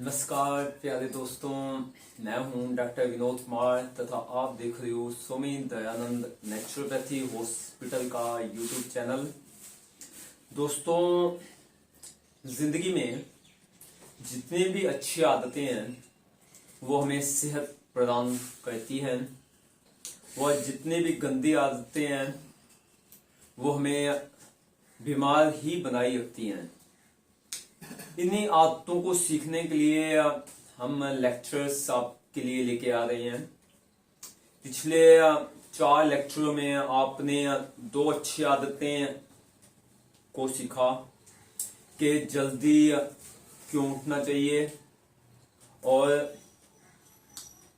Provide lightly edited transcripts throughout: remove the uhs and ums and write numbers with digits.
नमस्कार प्यारे दोस्तों, मैं हूं डॉक्टर विनोद कुमार तथा आप देख रहे हो स्वामी दयानंद नेचुरोपैथी हॉस्पिटल का यूट्यूब चैनल। दोस्तों, जिंदगी में जितनी भी अच्छी आदतें हैं वो हमें सेहत प्रदान करती हैं, और जितनी भी गंदी आदतें हैं वो हमें बीमार ही बनाई रखती हैं। इन्हीं आदतों को सीखने के लिए हम लेक्चर्स आपके लिए लेके आ रहे हैं। पिछले 4 लेक्चरों में आपने 2 अच्छी आदतें को सीखा कि जल्दी क्यों उठना चाहिए और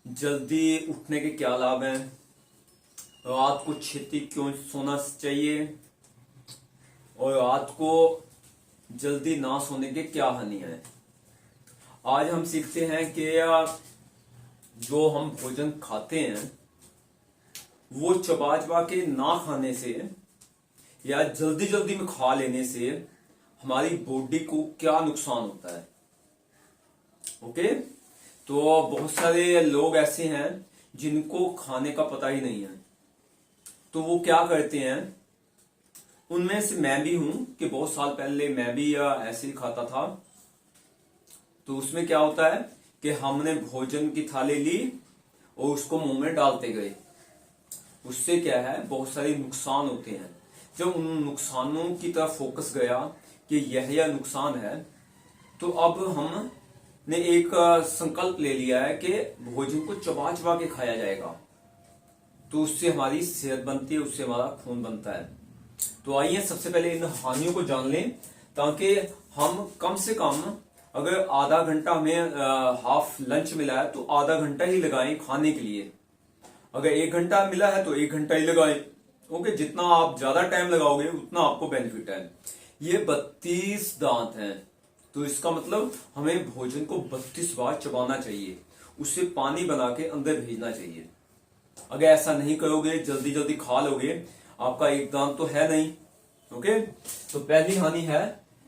जल्दी उठने के क्या लाभ हैं, रात को छेती क्यों सोना चाहिए और रात को जल्दी ना सोने के क्या हानि है। आज हम सीखते हैं कि जो हम भोजन खाते हैं वो चबा चबा के ना खाने से या जल्दी जल्दी में खा लेने से हमारी बॉडी को क्या नुकसान होता है। ओके, तो बहुत सारे लोग ऐसे हैं जिनको खाने का पता ही नहीं है, तो वो क्या करते हैं। उनमें से मैं भी हूं कि बहुत साल पहले मैं भी ऐसे ही खाता था। तो उसमें क्या होता है कि हमने भोजन की थाली ली और उसको मुंह में डालते गए। उससे क्या है, बहुत सारे नुकसान होते हैं। जब उन नुकसानों की तरफ फोकस गया कि यह नुकसान है, तो अब हमने एक संकल्प ले लिया है कि भोजन को चबा चबा के खाया जाएगा। तो उससे हमारी सेहत बनती है, उससे हमारा खून बनता है। तो आइए सबसे पहले इन हानियों को जान लें, ताकि हम कम से कम अगर आधा घंटा हमें हाफ लंच मिला है तो आधा घंटा ही लगाएं खाने के लिए। अगर 1 घंटा मिला है तो 1 घंटा ही लगाएं। ओके, जितना आप ज्यादा टाइम लगाओगे उतना आपको बेनिफिट है। ये 32 दांत हैं, तो इसका मतलब हमें भोजन को 32 बार चबाना चाहिए, उससे पानी बना के अंदर भेजना चाहिए। अगर ऐसा नहीं करोगे, जल्दी जल्दी खा लोगे, आपका एक दांत तो है नहीं। ओके, तो पहली हानि है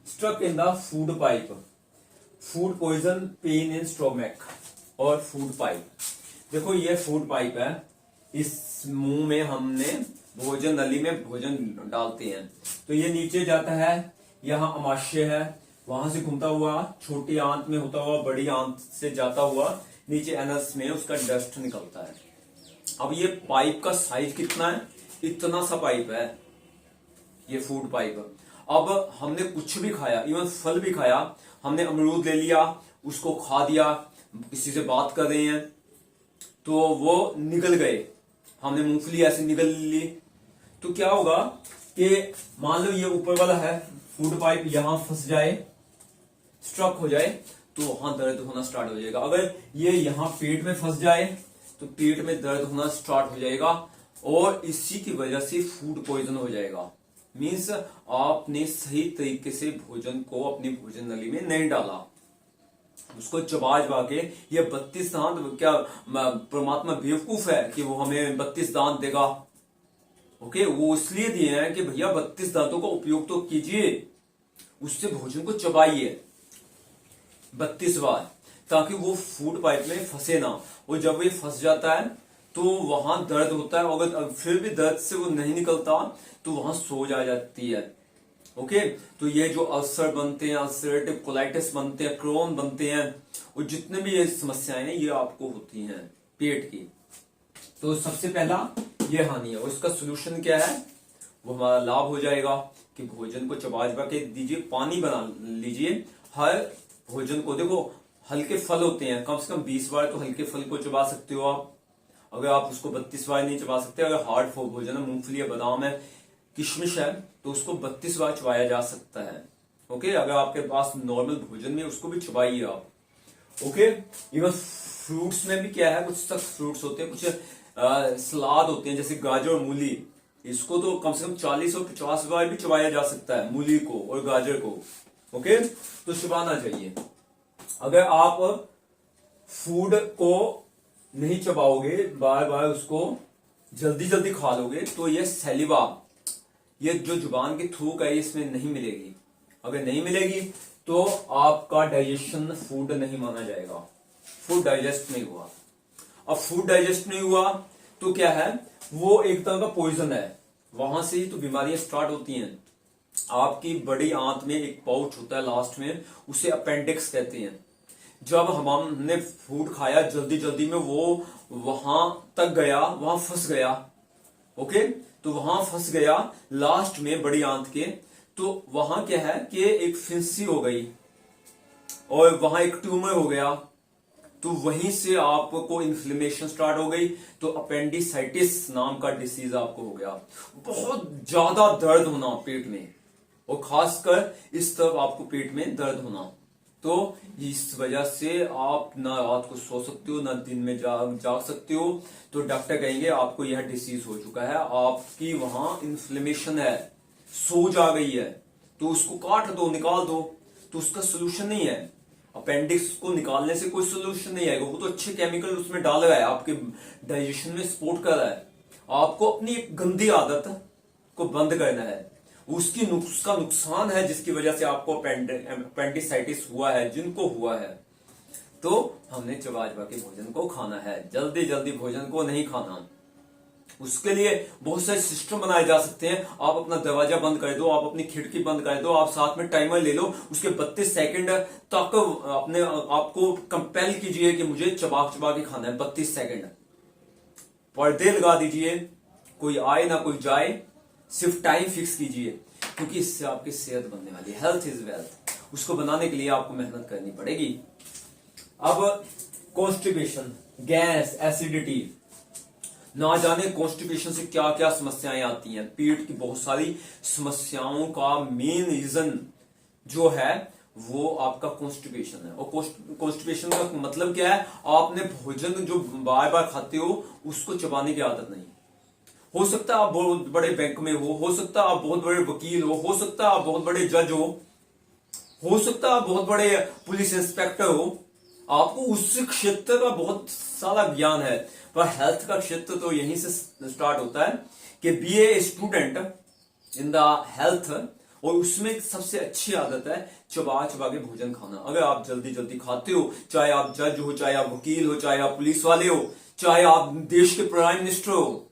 struck in the food pipe, food poison, pain in stomach और फूड पाइप। देखो, ये फूड पाइप है, इस मुंह में हमने भोजन नली में भोजन डालते हैं, तो ये नीचे जाता है, यहाँ अमाशय है, वहां से घूमता हुआ छोटी आंत में होता हुआ बड़ी आंत से जाता हुआ नीचे एनस में उसका डस्ट निकलता है। अब ये पाइप का साइज कितना है, इतना सा पाइप है ये फूड पाइप। अब हमने कुछ भी खाया, इवन फल भी खाया, हमने अमरूद ले लिया, उसको खा दिया, किसी से बात कर रहे हैं तो वो निकल गए, हमने मूंगफली ऐसे निकल ली, तो क्या होगा कि मान लो ये ऊपर वाला है फूड पाइप, यहां फंस जाए, स्ट्रक हो जाए, तो वहां दर्द होना स्टार्ट हो जाएगा। अगर ये यहां पेट में फंस जाए तो पेट में दर्द होना स्टार्ट हो जाएगा, और इसी की वजह से फूड पॉइजन हो जाएगा। मीन्स आपने सही तरीके से भोजन को अपनी भोजन नली में नहीं डाला, उसको चबा चबा के। ये 32 दांत, क्या परमात्मा बेवकूफ है कि वो हमें 32 दांत देगा? ओके, वो इसलिए दिए हैं कि भैया 32 दांतों का उपयोग तो कीजिए, उससे भोजन को चबाइए 32 बार, ताकि वो फूड पाइप में फंसे ना। और जब ये फंस जाता है तो वहां दर्द होता है, अगर फिर भी दर्द से वो नहीं निकलता तो वहां सोज आ जाती है। ओके, तो ये जो अल्सर बनते हैं, अल्सरेटिव कोलाइटिस बनते हैं, क्रोन बनते हैं, और जितने भी ये समस्याएं हैं ये आपको होती हैं पेट की। तो सबसे पहला ये हानि है, और इसका सोल्यूशन क्या है, वो हमारा लाभ हो जाएगा कि भोजन को चबा चबा के दीजिए, पानी बना लीजिए हर भोजन को। देखो, हल्के फल होते हैं, कम से कम 20 बार तो हल्के फल को चबा सकते हो आप। अगर आप उसको 32 बार नहीं चबा सकते, अगर हार्ड भोजन है, मूंगफली है, बादाम है, किशमिश है, तो उसको 32 बार चबाया जा सकता है। ओके, अगर आपके पास नॉर्मल भोजन में उसको भी चबाइए आप। ओके, इवन फ्रूट्स में भी क्या है, कुछ सख्त फ्रूट्स होते हैं, कुछ सलाद होते हैं, जैसे गाजर और मूली, इसको तो कम से कम 40 और 50 बार भी चबाया जा सकता है, मूली को और गाजर को। ओके, तो चबाना चाहिए। अगर आप फूड को नहीं चबाओगे, बार बार उसको जल्दी जल्दी खा लोगे, तो ये सैलिवा, ये जो जुबान की थूक है, इसमें नहीं मिलेगी। अगर नहीं मिलेगी तो आपका डाइजेशन फूड नहीं माना जाएगा, फूड डाइजेस्ट नहीं हुआ। अब फूड डाइजेस्ट नहीं हुआ तो क्या है, वो एक तरह का पॉइजन है, वहां से ही तो बीमारियां स्टार्ट होती हैं। आपकी बड़ी आंत में एक पाउच होता है लास्ट में, उसे अपेंडिक्स कहते हैं। जब हमने फूड खाया जल्दी जल्दी में, वो वहां तक गया, वहां फंस गया। ओके, तो वहां फंस गया लास्ट में बड़ी आंत के, तो वहां क्या है कि एक फिंसी हो गई और वहां एक ट्यूमर हो गया, तो वहीं से आपको इन्फ्लेमेशन स्टार्ट हो गई, तो अपेंडिसाइटिस नाम का डिसीज आपको हो गया। बहुत ज्यादा दर्द होना पेट में, और खासकर इस तरफ आपको पेट में दर्द होना। तो इस वजह से आप ना रात को सो सकते हो, ना दिन में जाग सकते हो। तो डॉक्टर कहेंगे आपको यह डिसीज हो चुका है, आपकी वहां इन्फ्लेमेशन है, सोज आ गई है, तो उसको काट दो, निकाल दो। तो उसका सोल्यूशन नहीं है, अपेंडिक्स को निकालने से कोई सोल्यूशन नहीं आएगा। वो तो अच्छे केमिकल उसमें डाल रहा है, आपके डाइजेशन में सपोर्ट कर रहा है। आपको अपनी एक गंदी आदत को बंद करना है, उसका नुकसान है जिसकी वजह से आपको अपेंडिसाइटिस हुआ है, जिनको हुआ है। तो हमने चबा चबा के भोजन को खाना है, जल्दी जल्दी भोजन को नहीं खाना। उसके लिए बहुत सारे सिस्टम बनाए जा सकते हैं। आप अपना दरवाजा बंद कर दो, आप अपनी खिड़की बंद कर दो, आप साथ में टाइमर ले लो, उसके 32 सेकंड तक अपने आपको कंपेल कीजिए कि मुझे चबा चबा के खाना है 32 सेकंड। पर्दे लगा दीजिए, कोई आए ना कोई जाए, सिर्फ टाइम फिक्स कीजिए, क्योंकि इससे आपकी सेहत बनने वाली है। हेल्थ इज वेल्थ, उसको बनाने के लिए आपको मेहनत करनी पड़ेगी। अब कॉन्स्टिपेशन, गैस, एसिडिटी, ना जाने कॉन्स्टिपेशन से क्या क्या समस्याएं आती हैं। पेट की बहुत सारी समस्याओं का मेन रीजन जो है वो आपका कॉन्स्टिपेशन है। और कॉन्स्टिपेशन का मतलब क्या है, आपने भोजन जो बार बार खाते हो उसको चबाने की आदत नहीं। हो सकता है आप बहुत बड़े बैंक में हो सकता है आप बहुत बड़े वकील हो सकता है आप बहुत बड़े जज हो सकता है आप बहुत बड़े पुलिस इंस्पेक्टर हो, आपको उस क्षेत्र का बहुत सारा ज्ञान है। पर हेल्थ का क्षेत्र तो यहीं से स्टार्ट होता है कि be a student in the health, और उसमें सबसे अच्छी आदत है चबा चबा के भोजन खाना। अगर आप जल्दी जल्दी खाते हो, चाहे आप जज हो, चाहे आप वकील हो, चाहे आप पुलिस वाले हो, चाहे आप देश के प्राइम मिनिस्टर हो,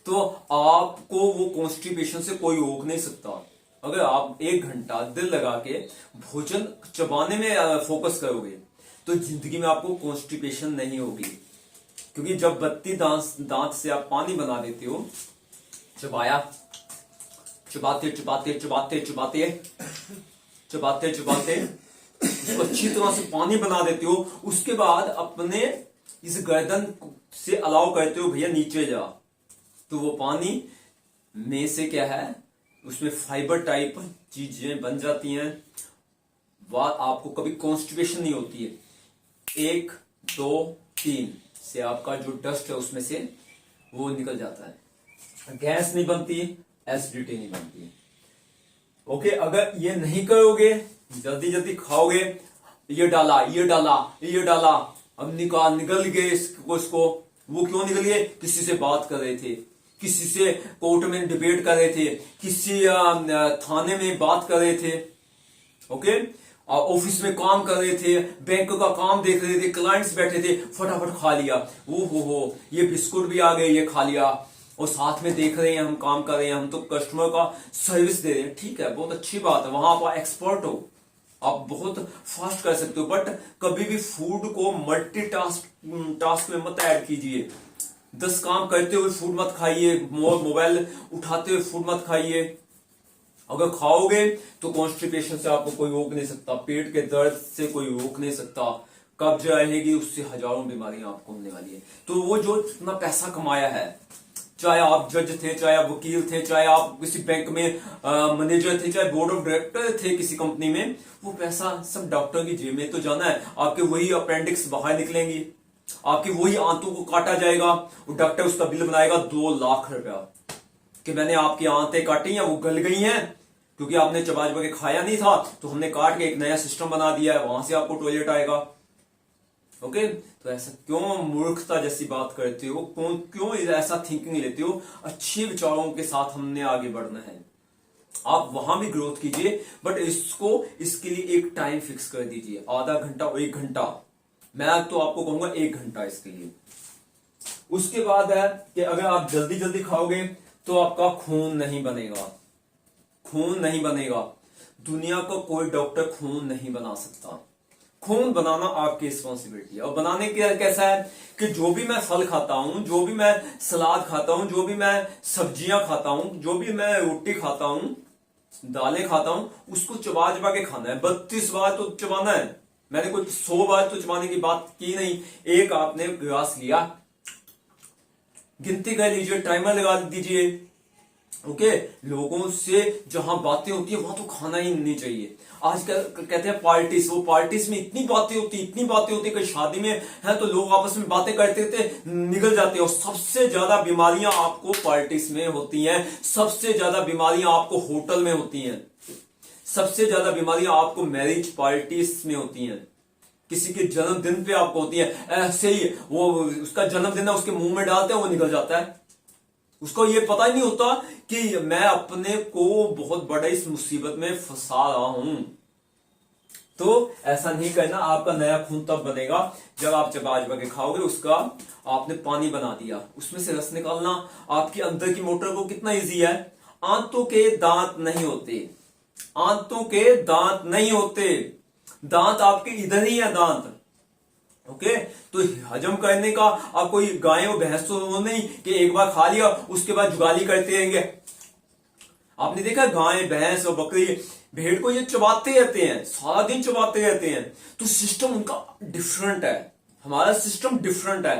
तो आपको वो कॉन्स्टिपेशन से कोई रोक नहीं सकता। अगर आप 1 घंटा दिल लगा के भोजन चबाने में फोकस करोगे तो जिंदगी में आपको कॉन्स्टिपेशन नहीं होगी। क्योंकि जब बत्ती दांत से आप पानी बना देते हो, चबाया, चबाते चबाते चबाते चबाते चबाते चबाते उसको अच्छी तरह से पानी बना देते हो, उसके बाद अपने इस गर्दन से अलाउ करते हो भैया नीचे जा, तो वो पानी में से क्या है, उसमें फाइबर टाइप चीजें बन जाती हैं, वह आपको कभी कॉन्स्टिपेशन नहीं होती है। 1 2 3 से आपका जो डस्ट है उसमें से वो निकल जाता है, गैस नहीं बनती, एसिडिटी नहीं बनती। ओके, अगर ये नहीं करोगे, जल्दी जल्दी खाओगे, ये डाला ये डाला ये डाला, अब निकल गए इसको। वो क्यों निकल गए, किसी से बात कर रहे थे, किसी से कोर्ट में डिबेट कर रहे थे, किसी थाने में बात कर रहे थे, ओके, ऑफिस में काम कर रहे थे, बैंक का काम देख रहे थे, क्लाइंट्स बैठे थे, फटाफट खा लिया, वो हो ये बिस्कुट भी आ गए, ये खा लिया, और साथ में देख रहे हैं हम काम कर रहे हैं, हम तो कस्टमर का सर्विस दे रहे हैं। ठीक है, बहुत अच्छी बात है, वहां आप एक्सपर्ट हो, आप बहुत फास्ट कर सकते हो, बट कभी भी फूड को टास्क में मत ऐड कीजिए। 10 काम करते हुए फूड मत खाइए, मोबाइल उठाते हुए फूड मत खाइए। अगर खाओगे तो कॉन्स्टिपेशन से आपको कोई रोक नहीं सकता, पेट के दर्द से कोई रोक नहीं सकता, कब्ज रहेगी, उससे हजारों बीमारियां आपको होने वाली है। तो वो जो इतना पैसा कमाया है, चाहे आप जज थे, चाहे आप वकील थे, चाहे आप किसी बैंक में मैनेजर थे, चाहे बोर्ड ऑफ डायरेक्टर थे किसी कंपनी में, वो पैसा सब डॉक्टर की जेब में तो जाना है। आपके वही अपेंडिक्स बाहर निकलेंगी, आपकी वही आंतों को काटा जाएगा, वो डॉक्टर उसका बिल बनाएगा 2 लाख रुपया कि मैंने आपकी आंतें काटी हैं, वो गल गई हैं क्योंकि आपने चबा चबा के खाया नहीं था, तो हमने काट के एक नया सिस्टम बना दिया है, वहां से आपको टॉयलेट आएगा। ओके, तो ऐसा क्यों मूर्खता जैसी बात करते हो, क्यों ऐसा थिंकिंग लेते हो। अच्छे विचारों के साथ हमने आगे बढ़ना है, आप वहां भी ग्रोथ कीजिए, बट इसके लिए एक टाइम फिक्स कर दीजिए, आधा घंटा और 1 घंटा। मैं तो आपको कहूंगा 1 घंटा इसके लिए। उसके बाद है कि अगर आप जल्दी जल्दी खाओगे तो आपका खून नहीं बनेगा, खून नहीं बनेगा। दुनिया का कोई डॉक्टर खून नहीं बना सकता। खून बनाना आपकी रिस्पॉन्सिबिलिटी है। और बनाने के कैसा है कि जो भी मैं फल खाता हूं, जो भी मैं सलाद खाता हूं, जो भी मैं सब्जियां खाता हूं, जो भी मैं रोटी खाता हूं, दालें खाता हूं, उसको चबा चबा के खाना है। 32 बार तो चबाना है। मैंने कोई 100 बार तो चबाने की बात की नहीं। एक आपने ग्लास लिया, गिनती कर लीजिए, टाइमर लगा दीजिए। ओके, लोगों से जहां बातें होती है वहां तो खाना ही नहीं चाहिए। आजकल कहते हैं पार्टीज, वो पार्टीज में इतनी बातें होती, इतनी बातें होती, कहीं शादी में है तो लोग आपस में बातें करते करते निकल जाते हैं। और सबसे ज्यादा बीमारियां आपको पार्टीज में होती हैं, सबसे ज्यादा बीमारियां आपको होटल में होती हैं, सबसे ज्यादा बीमारियां आपको मैरिज पार्टीज में होती हैं, किसी के जन्मदिन पे आपको होती है। ऐसे ही वो उसका जन्मदिन है, उसके मुंह में डालते हैं, वो निकल जाता है। उसको ये पता ही नहीं होता कि मैं अपने को बहुत बड़ा इस मुसीबत में फंसा रहा हूं। तो ऐसा नहीं करना। आपका नया खून तब बनेगा जब आप चबा चबा के खाओगे। उसका आपने पानी बना दिया, उसमें से रस निकालना आपकी अंदर की मोटर को कितना इजी है। आंतों के दांत नहीं होते, आंतों के दांत नहीं होते, दांत आपके इधर ही है, दांत। ओके, तो हजम करने का आप कोई गाय और भैंस तो नहीं कि एक बार खा लिया उसके बाद जुगाली करते रहेंगे। आपने देखा गाय भैंस और बकरी भेड़ को ये चबाते रहते हैं, सारा दिन चबाते रहते हैं। तो सिस्टम उनका डिफरेंट है, हमारा सिस्टम डिफरेंट है।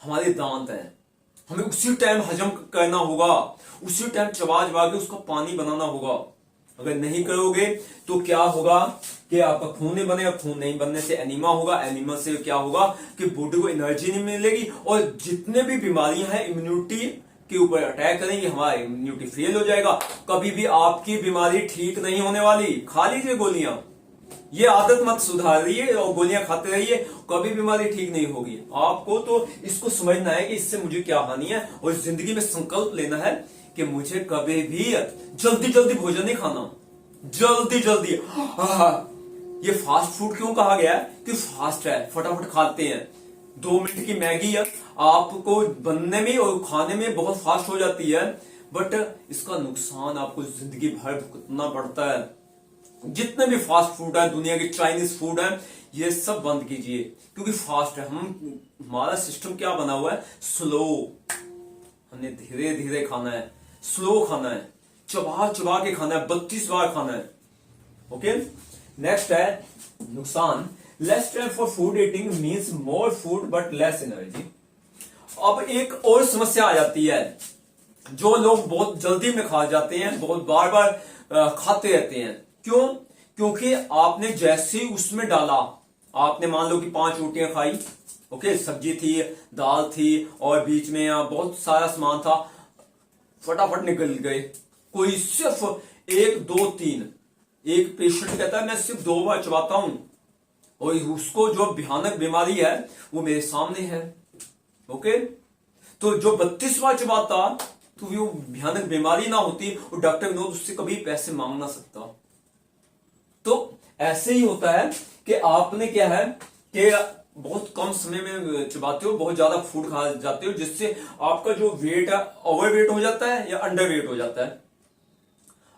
हमारे दांत हैं, हमें उसी टाइम हजम करना होगा, उसी टाइम चबा चबा के उसका पानी बनाना होगा। अगर नहीं करोगे तो क्या होगा कि आपका खून नहीं बनेगा, खून नहीं बनने से एनीमा होगा, एनीमा से क्या होगा कि बॉडी को एनर्जी नहीं मिलेगी, और जितने भी बीमारियां हैं इम्यूनिटी के ऊपर अटैक करेंगे, हमारा इम्यूनिटी फेल हो जाएगा। कभी भी आपकी बीमारी ठीक नहीं होने वाली। खा लीजिए गोलियां, ये आदत मत सुधारिए और गोलियां खाते रहिए, कभी बीमारी ठीक नहीं होगी। आपको तो इसको समझना है कि इससे मुझे क्या हानि है, और जिंदगी में संकल्प लेना है कि मुझे कभी भी जल्दी जल्दी भोजन नहीं खाना, जल्दी जल्दी। ये फास्ट फूड क्यों कहा गया है कि फास्ट है, फटाफट खाते हैं। 2 मिनट की मैगी आपको बनने में और खाने में बहुत फास्ट हो जाती है, बट इसका नुकसान आपको जिंदगी भर भुगतना पड़ता है। जितने भी फास्ट फूड है, दुनिया के चाइनीज फूड है, ये सब बंद कीजिए, क्योंकि फास्ट है। हमारा सिस्टम क्या बना हुआ है, स्लो। हमने धीरे धीरे खाना है, स्लो खाना है, चबा चबा के खाना है, 32 बार खाना है। ओके, नेक्स्ट है नुकसान। Less time for food eating means more food but less energy. अब एक और समस्या आ जाती है, जो लोग बहुत जल्दी में खा जाते हैं, बहुत बार बार खाते रहते हैं। क्यों? क्योंकि आपने जैसे ही उसमें डाला, आपने मान लो कि 5 रोटियां खाई, ओके, सब्जी थी, दाल थी, और बीच में बहुत सारा सामान था, फटाफट निकल गए। कोई सिर्फ 1 2 3, एक पेशेंट कहता है मैं सिर्फ 2 बार चबाता हूं, और उसको जो भयानक बीमारी है वो मेरे सामने है। ओके, तो जो 32 बार चबाता तो वो भयानक बीमारी ना होती, और डॉक्टर विनोद उससे कभी पैसे मांग ना सकता। तो ऐसे ही होता है कि आपने क्या है कि बहुत कम समय में चबाते हो, बहुत ज्यादा फूड खा जाते हो, जिससे आपका जो वेट है ओवर वेट हो जाता है या अंडर वेट हो जाता है।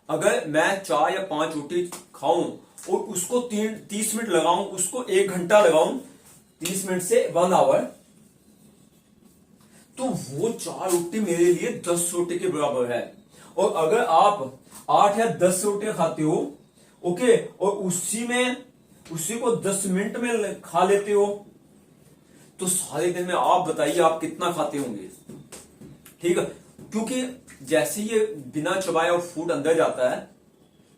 अगर मैं 4 या 5 रोटी खाऊं और उसको 30 मिनट लगाऊं, उसको 1 घंटा लगाऊं, 30 मिनट से 1 आवर, तो वो 4 रोटी मेरे लिए 10 रोटी के बराबर है। और अगर आप 8 या 10 रोटियां खाते हो, ओके, और उसी को 10 मिनट में खा लेते हो, तो सारे दिन में आप बताइए आप कितना खाते होंगे। ठीक है, क्योंकि जैसे ये बिना चबाए और फूड अंदर जाता है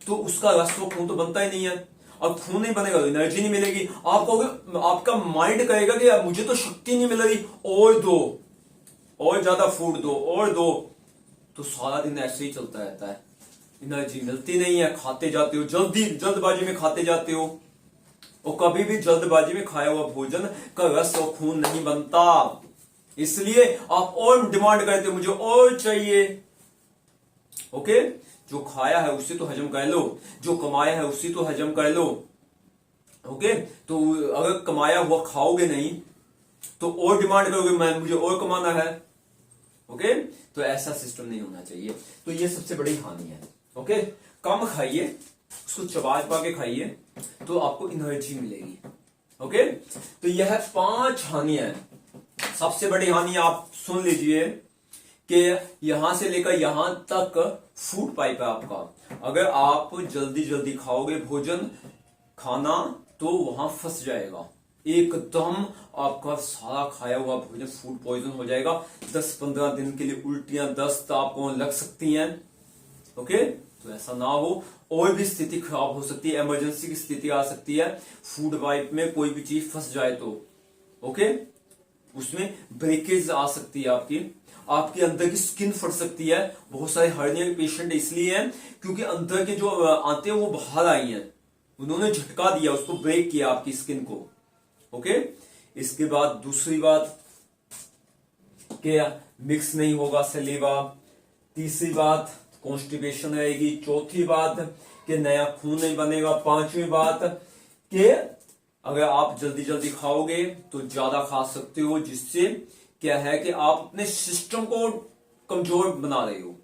तो उसका रस तो खून तो बनता ही नहीं है। अब खून नहीं बनेगा तो एनर्जी नहीं मिलेगी। आप कहोगे, आपका माइंड कहेगा कि मुझे तो शक्ति नहीं मिल रही, और दो, और ज्यादा फूड दो, और दो। तो सारा दिन ऐसे ही चलता रहता है, एनर्जी मिलती नहीं है, खाते जाते हो, जल्दबाजी में खाते जाते हो, और कभी भी जल्दबाजी में खाया हुआ भोजन का रस और खून नहीं बनता। इसलिए आप और डिमांड करते हो, मुझे और चाहिए। ओके, जो खाया है उसे तो हजम कर लो, जो कमाया है उसे तो हजम कर लो। ओके, तो अगर कमाया हुआ खाओगे नहीं तो और डिमांड करोगे, मैं मुझे और कमाना है। ओके, तो ऐसा सिस्टम नहीं होना चाहिए। तो ये सबसे बड़ी हानि है। ओके, कम खाइए, उसको चबा चबा के खाइए तो आपको एनर्जी मिलेगी। ओके, तो यह 5 हानियां हैं। सबसे बड़ी हानि आप सुन लीजिए कि यहां से लेकर यहां तक फूड पाइप है आपका। अगर आप जल्दी जल्दी खाओगे भोजन खाना तो वहां फंस जाएगा, एकदम आपका सारा खाया हुआ भोजन फूड पॉइजन हो जाएगा। 10-15 दिन के लिए उल्टियां दस्त आपको लग सकती हैं। ओके, तो ऐसा ना हो। और भी स्थिति खराब हो सकती है, इमरजेंसी की स्थिति आ सकती है, फूड पाइप में कोई भी चीज फंस जाए तो। ओके, उसमें ब्रेकेज आ सकती है, आपके अंदर की स्किन फट सकती है। बहुत सारे हर्निया के पेशेंट इसलिए हैं क्योंकि अंदर के जो आते हैं वो बाहर आई हैं, उन्होंने झटका दिया, उसको ब्रेक किया आपकी स्किन को। ओके, इसके बाद दूसरी बात क्या, मिक्स नहीं होगा सलीवा। तीसरी बात कॉन्स्टिपेशन रहेगी। चौथी बात कि नया खून नहीं बनेगा। पांचवी बात कि अगर आप जल्दी जल्दी खाओगे तो ज्यादा खा सकते हो, जिससे क्या है कि आप अपने सिस्टम को कमजोर बना रहे हो,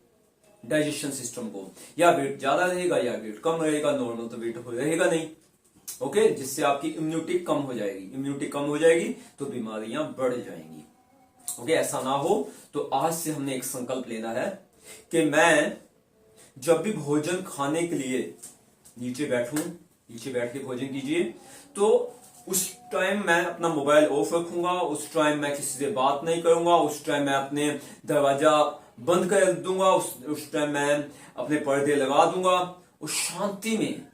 डाइजेशन सिस्टम को। या वेट ज्यादा रहेगा या वेट कम रहेगा, नॉर्मल तो वेट रहेगा नहीं। ओके, जिससे आपकी इम्यूनिटी कम हो जाएगी। इम्यूनिटी कम हो जाएगी तो बीमारियां बढ़ जाएंगी। ओके, ऐसा ना हो। तो आज से हमने एक संकल्प लेना है कि मैं जब भी भोजन खाने के लिए नीचे बैठ के भोजन कीजिए तो उस टाइम मैं अपना मोबाइल ऑफ रखूंगा, उस टाइम मैं किसी से बात नहीं करूंगा, उस टाइम मैं अपने दरवाजा बंद कर दूंगा, उस टाइम मैं अपने पर्दे लगा दूंगा और शांति में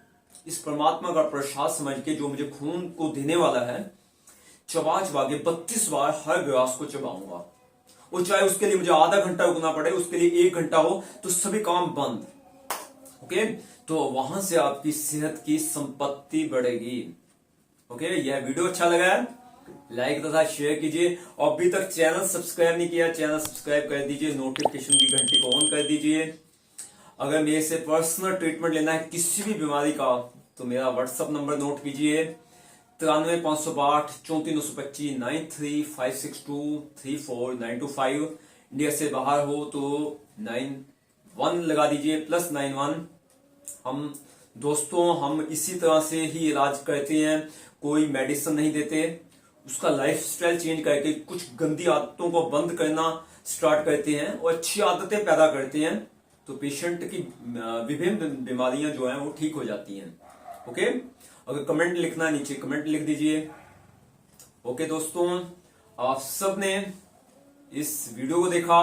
इस परमात्मा का प्रसाद समझ के जो मुझे खून को देने वाला है, चबा चबा के 32 बार हर ग्रास को चबाऊंगा। और चाहे उसके लिए मुझे आधा घंटा रुकना पड़े, उसके लिए 1 घंटा हो, तो सभी काम बंद। ओके, तो वहां से आपकी सेहत की संपत्ति बढ़ेगी। ओके, यह वीडियो अच्छा लगा है लाइक तथा शेयर कीजिए। और अभी तक चैनल सब्सक्राइब नहीं किया, चैनल सब्सक्राइब कर दीजिए, नोटिफिकेशन की घंटी को ऑन कर दीजिए। अगर मेरे से पर्सनल ट्रीटमेंट लेना है किसी भी बीमारी का तो मेरा व्हाट्सएप नंबर नोट कीजिए 93 562 34 92562 34925। इंडिया से बाहर हो तो 91 लगा दीजिए, +91। हम दोस्तों हम इसी तरह से ही इलाज करते हैं, कोई मेडिसिन नहीं देते। उसका लाइफस्टाइल चेंज करके कुछ गंदी आदतों को बंद करना स्टार्ट करते हैं और अच्छी आदतें पैदा करते हैं, तो पेशेंट की विभिन्न बीमारियां जो हैं वो ठीक हो जाती हैं। ओके, अगर कमेंट लिखना है नीचे कमेंट लिख दीजिए। ओके दोस्तों, आप सब ने इस वीडियो को देखा,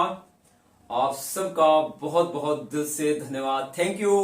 आप सबका बहुत बहुत दिल से धन्यवाद। Thank you.